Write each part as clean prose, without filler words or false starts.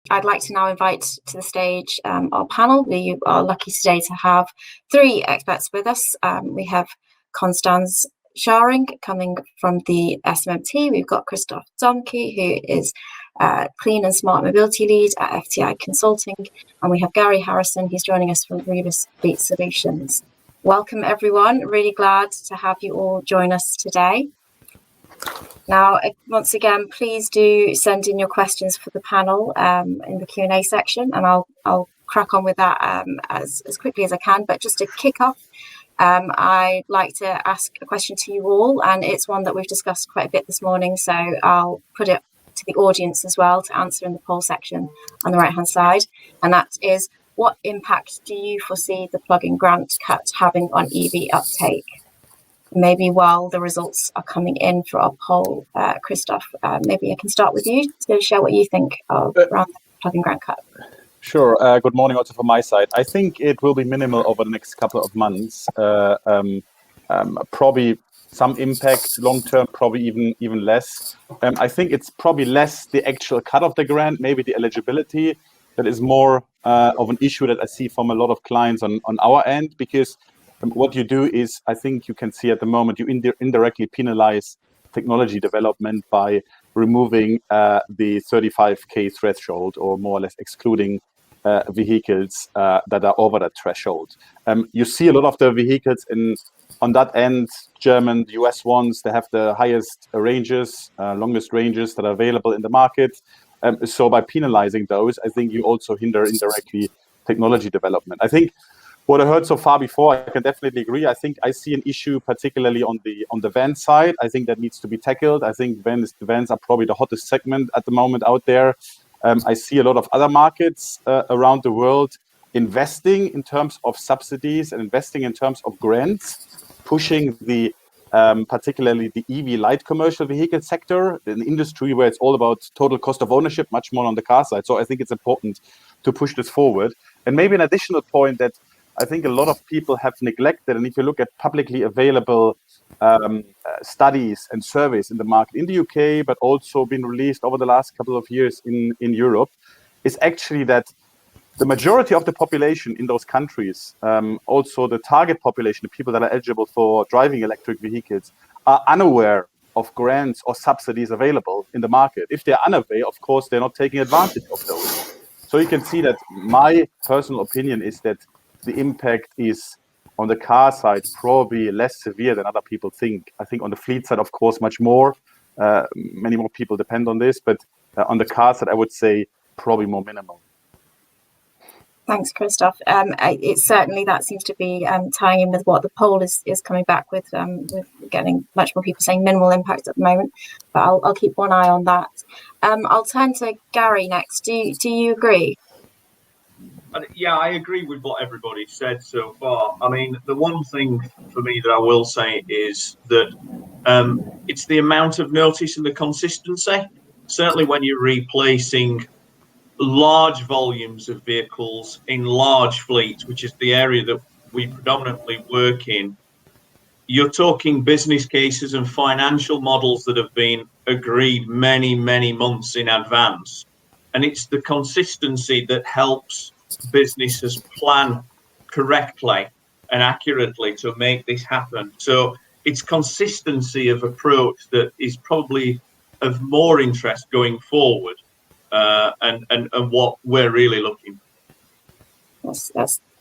I'd like to now invite to the stage our panel. We are lucky today to have three experts with us. We have Constance Scharing coming from the SMMT. We've got Christoph Domke, who is Clean and Smart Mobility Lead at FTI Consulting. And we have Gary Harrison, who's joining us from Rebus Fleet Solutions. Welcome, everyone. Really glad to have you all join us today. Now, once again, please do send in your questions for the panel in the Q&A section, and I'll crack on with that as quickly as I can. But just to kick off, I'd like to ask a question to you all, and it's one that we've discussed quite a bit this morning, so I'll put it to the audience as well to answer in the poll section on the right-hand side, and that is, what impact do you foresee the plug-in grant cut having on EV uptake? Maybe while the results are coming in for our poll, Christoph, maybe I can start with you to share what you think of around the plug-in grant cut. Sure. Good morning also from my side. I think it will be minimal over the next couple of months. Probably some impact long-term, probably even less. I think it's probably less the actual cut of the grant, maybe the eligibility. That is more of an issue that I see from a lot of clients on our end, because what you do is, I think you can see at the moment, you indirectly penalize technology development by removing the 35K threshold, or more or less excluding vehicles that are over that threshold. You see a lot of the vehicles on that end, German, US ones, they have the highest ranges, longest ranges that are available in the market. So by penalizing those, I think you also hinder indirectly technology development. I think what I heard so far before, I can definitely agree. I think I see an issue particularly on the van side. I think that needs to be tackled. I think vans are probably the hottest segment at the moment out there. I see a lot of other markets around the world investing in terms of subsidies and investing in terms of grants, pushing the particularly the EV light commercial vehicle sector, an industry where it's all about total cost of ownership, much more on the car side. So I think it's important to push this forward. And maybe an additional point that I think a lot of people have neglected, and if you look at publicly available studies and surveys in the market in the UK, but also been released over the last couple of years in Europe, is actually that the majority of the population in those countries, also the target population, the people that are eligible for driving electric vehicles, are unaware of grants or subsidies available in the market. If they're unaware, of course, they're not taking advantage of those. So you can see that my personal opinion is that the impact is on the car side probably less severe than other people think. I think on the fleet side, of course, much more. Many more people depend on this, but on the car side, I would say probably more minimal. Thanks, Christoph. It certainly, that seems to be tying in with what the poll is coming back with getting much more people saying minimal impact at the moment, but I'll keep one eye on that. I'll turn to Gary next. Do you agree? Yeah, I agree with what everybody said so far. I mean, the one thing for me that I will say is that it's the amount of notice and the consistency. Certainly when you're replacing large volumes of vehicles in large fleets, which is the area that we predominantly work in, you're talking business cases and financial models that have been agreed many, many months in advance. And it's the consistency that helps businesses plan correctly and accurately to make this happen. So it's consistency of approach that is probably of more interest going forward, and what we're really looking for.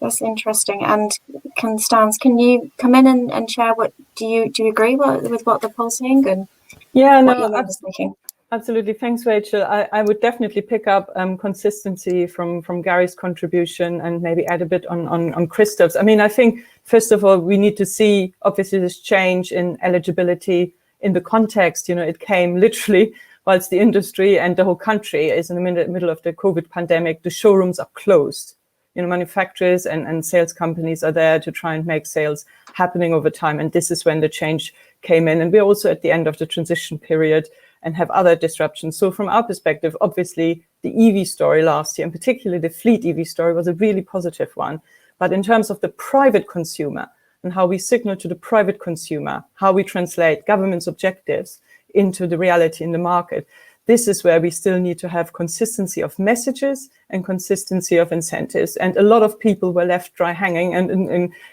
That's interesting. And Constance, can you come in and share what do you agree with what the poll's saying and what your members thinking? Absolutely. Thanks, Rachel. I would definitely pick up consistency from Gary's contribution and maybe add a bit on Christoph's. I mean, I think, first of all, we need to see, obviously, this change in eligibility in the context. You know, it came literally whilst the industry and the whole country is in the middle of the COVID pandemic. The showrooms are closed. You know, manufacturers and sales companies are there to try and make sales happening over time. And this is when the change came in. And we're also at the end of the transition period and have other disruptions. So from our perspective, obviously, the EV story last year, and particularly the fleet EV story, was a really positive one. But in terms of the private consumer and how we signal to the private consumer, how we translate government's objectives into the reality in the market, this is where we still need to have consistency of messages and consistency of incentives. And a lot of people were left dry hanging. And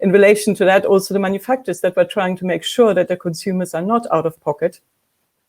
in relation to that, also the manufacturers that were trying to make sure that the consumers are not out of pocket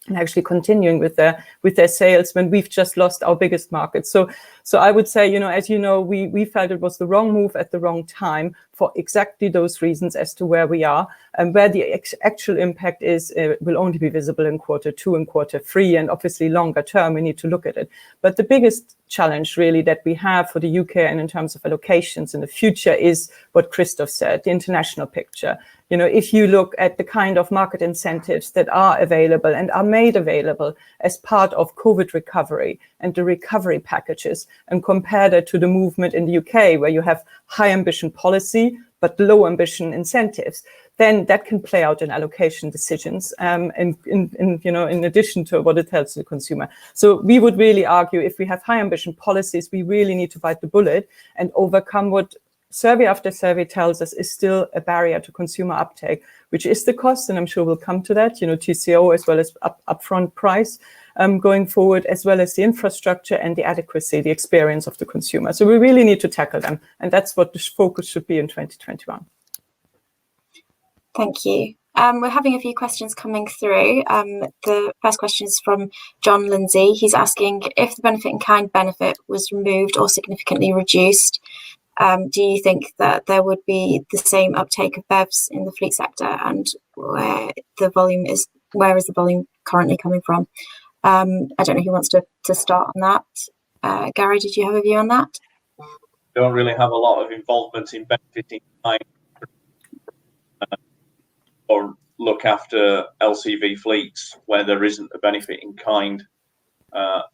and actually continuing with their sales when we've just lost our biggest market. So I would say, as you know, we felt it was the wrong move at the wrong time for exactly those reasons as to where we are, and where the actual impact is will only be visible in Q2 and Q3, and obviously longer term we need to look at it. But the biggest challenge really that we have for the UK and in terms of allocations in the future is what Christoph said, the international picture. If you look at the kind of market incentives that are available and are made available as part of COVID recovery and the recovery packages, and compare that to the movement in the UK, where you have high ambition policy but low ambition incentives, then that can play out in allocation decisions, in addition to what it tells the consumer. So we would really argue, if we have high ambition policies, we really need to bite the bullet and overcome what survey after survey tells us is still a barrier to consumer uptake, which is the cost, and I'm sure we'll come to that, TCO as well as upfront price going forward, as well as the infrastructure and the adequacy, the experience of the consumer. So we really need to tackle them, and that's what the focus should be in 2021. Thank you. We're having a few questions coming through. The first question is from John Lindsay. He's asking, if the benefit in kind benefit was removed or significantly reduced, do you think that there would be the same uptake of BEVs in the fleet sector, and where is the volume currently coming from? I don't know who wants to start on that. Gary, did you have a view on that? Don't really have a lot of involvement in benefiting kind or look after LCV fleets where there isn't a benefit in kind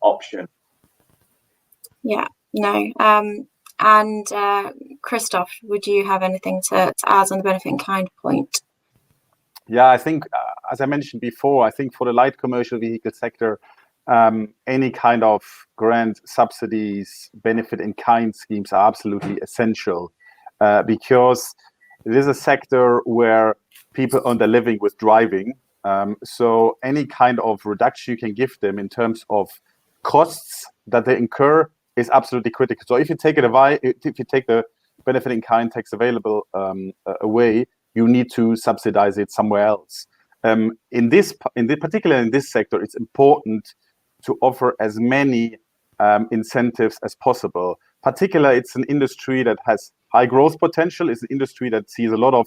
option. Yeah, no. And Christoph, would you have anything to add on the benefit in kind point? Yeah, I think, as I mentioned before, I think for the light commercial vehicle sector, any kind of grant subsidies, benefit in kind schemes are absolutely essential, because it is a sector where people earn their living with driving. So any kind of reduction you can give them in terms of costs that they incur is absolutely critical. So if you take the benefit in kind tax available away, you need to subsidize it somewhere else. In this sector, it's important to offer as many incentives as possible. Particularly, it's an industry that has high growth potential. It's an industry that sees a lot of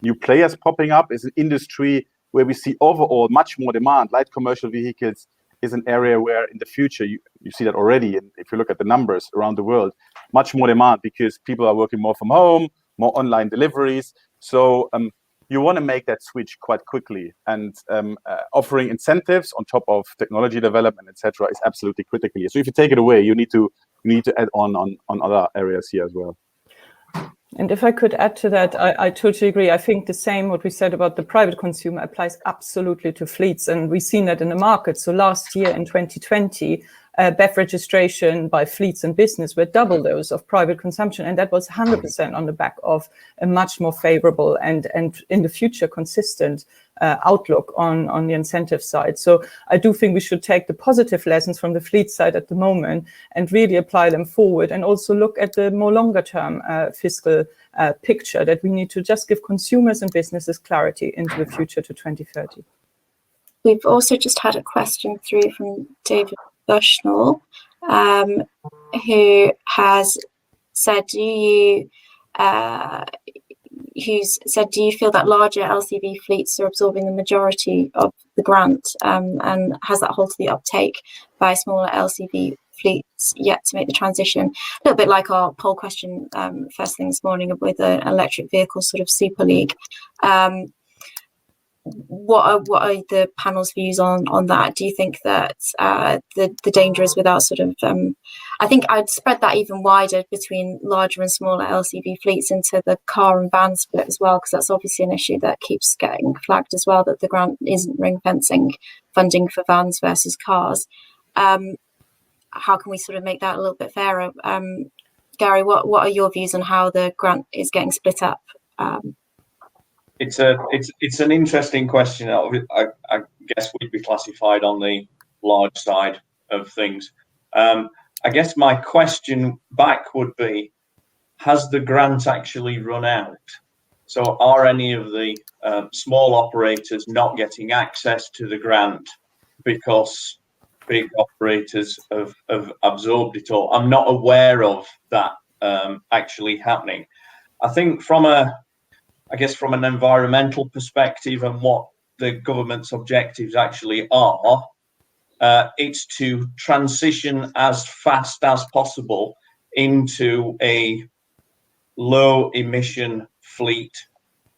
new players popping up. It's an industry where we see overall much more demand. Light commercial vehicles is an area where in the future, you see that already. And if you look at the numbers around the world, much more demand because people are working more from home, more online deliveries. So you want to make that switch quite quickly, and offering incentives on top of technology development, etc., is absolutely critical. So if you take it away, you need to add on other areas here as well. And if I could add to that, I totally agree. I think the same what we said about the private consumer applies absolutely to fleets, and we've seen that in the market. So last year in 2020, BEV registration by fleets and business were double those of private consumption, and that was 100% on the back of a much more favorable and in the future consistent outlook on the incentive side. So I do think we should take the positive lessons from the fleet side at the moment and really apply them forward, and also look at the more longer term fiscal picture that we need to just give consumers and businesses clarity into the future to 2030. We've also just had a question through from David Bushnell, who has said, do you feel that larger LCV fleets are absorbing the majority of the grant, and has that halted the uptake by smaller LCV fleets yet to make the transition? A little bit like our poll question first thing this morning with an electric vehicle sort of super league. What are the panel's views on that? Do you think that the danger is without sort of I think I'd spread that even wider between larger and smaller LCV fleets into the car and van split as well, because that's obviously an issue that keeps getting flagged as well, that the grant isn't ring fencing funding for vans versus cars. How can we sort of make that a little bit fairer? Gary, what are your views on how the grant is getting split up? It's an interesting question. I guess we'd be classified on the large side of things. I guess my question back would be, has the grant actually run out? So are any of the small operators not getting access to the grant because big operators have absorbed it all? I'm not aware of that actually happening. I think from an environmental perspective and what the government's objectives actually are, it's to transition as fast as possible into a low emission fleet.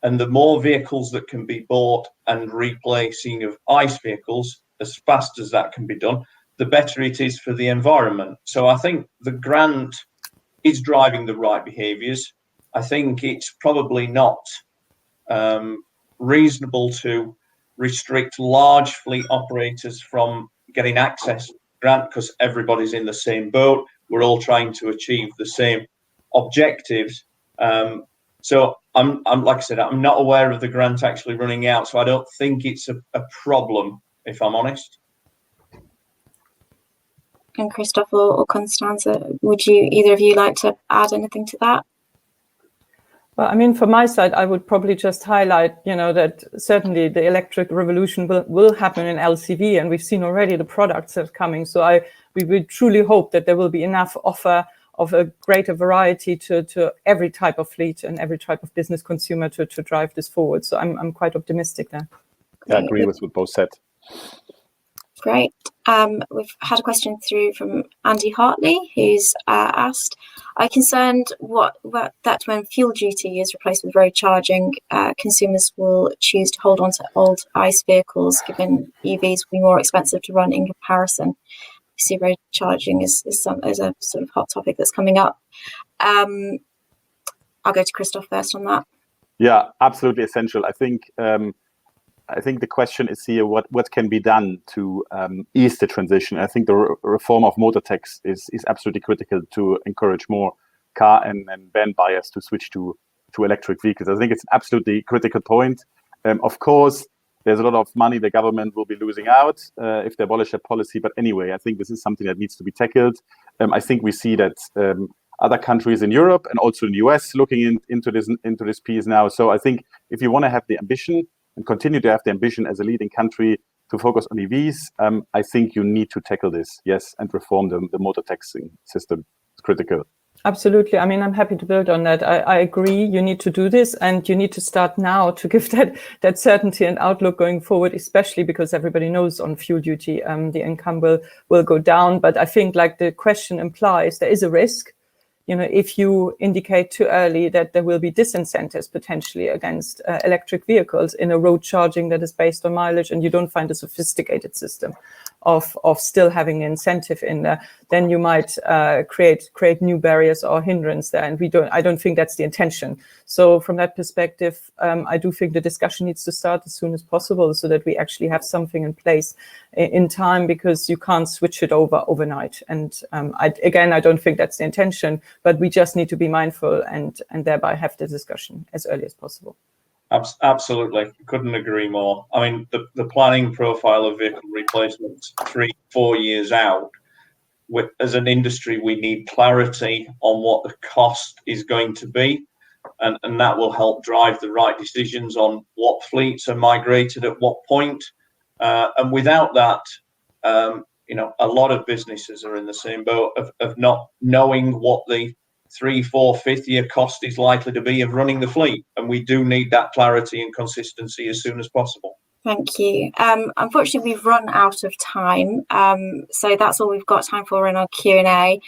And the more vehicles that can be bought and replacing of ICE vehicles as fast as that can be done, the better it is for the environment. So I think the grant is driving the right behaviours. I think it's probably not reasonable to restrict large fleet operators from getting access to the grant because everybody's in the same boat. We're all trying to achieve the same objectives. So I'm like I said, I'm not aware of the grant actually running out, so I don't think it's a problem, if I'm honest. And Christoph or Constanza, would either of you like to add anything to that? Well, I mean, from my side, I would probably just highlight, that certainly the electric revolution will happen in LCV, and we've seen already the products that are coming. So we would truly hope that there will be enough offer of a greater variety to every type of fleet and every type of business consumer to drive this forward. So I'm quite optimistic there. I agree with what both said. Great. We've had a question through from Andy Hartley, who's asked, "Are you concerned that when fuel duty is replaced with road charging, consumers will choose to hold on to old ICE vehicles, given EVs will be more expensive to run in comparison?" You see, road charging is a sort of hot topic that's coming up. I'll go to Christoph first on that. Yeah, absolutely essential. I think the question is here, what can be done to ease the transition? I think the reform of motor tax is absolutely critical to encourage more car and van buyers to switch to electric vehicles. I think it's an absolutely critical point. Of course, there's a lot of money the government will be losing out if they abolish that policy. But anyway, I think this is something that needs to be tackled. I think we see that other countries in Europe and also in the US looking into this piece now. So I think if you want to have the ambition and continue to have the ambition as a leading country to focus on EVs, I think you need to tackle this, yes, and reform the motor taxing system. It's critical. Absolutely. I mean, I'm happy to build on that. I agree. You need to do this, and you need to start now to give that certainty and outlook going forward, especially because everybody knows on fuel duty, the income will go down. But I think, like the question implies, there is a risk. If you indicate too early that there will be disincentives potentially against electric vehicles in a road charging that is based on mileage, and you don't find a sophisticated system of still having an incentive in there, then you might create new barriers or hindrance there. And I don't think that's the intention. So from that perspective, I do think the discussion needs to start as soon as possible so that we actually have something in place in time, because you can't switch it over overnight. And I don't think that's the intention, but we just need to be mindful and thereby have the discussion as early as possible. Absolutely. Couldn't agree more. I mean, the planning profile of vehicle replacements 3-4 years out, as an industry, we need clarity on what the cost is going to be. And that will help drive the right decisions on what fleets are migrated at what point. And without that, a lot of businesses are in the same boat of not knowing what the 3-, 4-, 5th year cost is likely to be of running the fleet. And we do need that clarity and consistency as soon as possible. Thank you. Unfortunately, we've run out of time. So that's all we've got time for in our Q&A.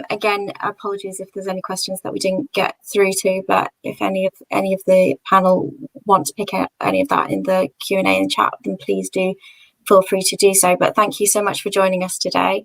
Again, apologies if there's any questions that we didn't get through to, but if any of the panel want to pick up any of that in the Q&A and chat, then please do feel free to do so. But thank you so much for joining us today.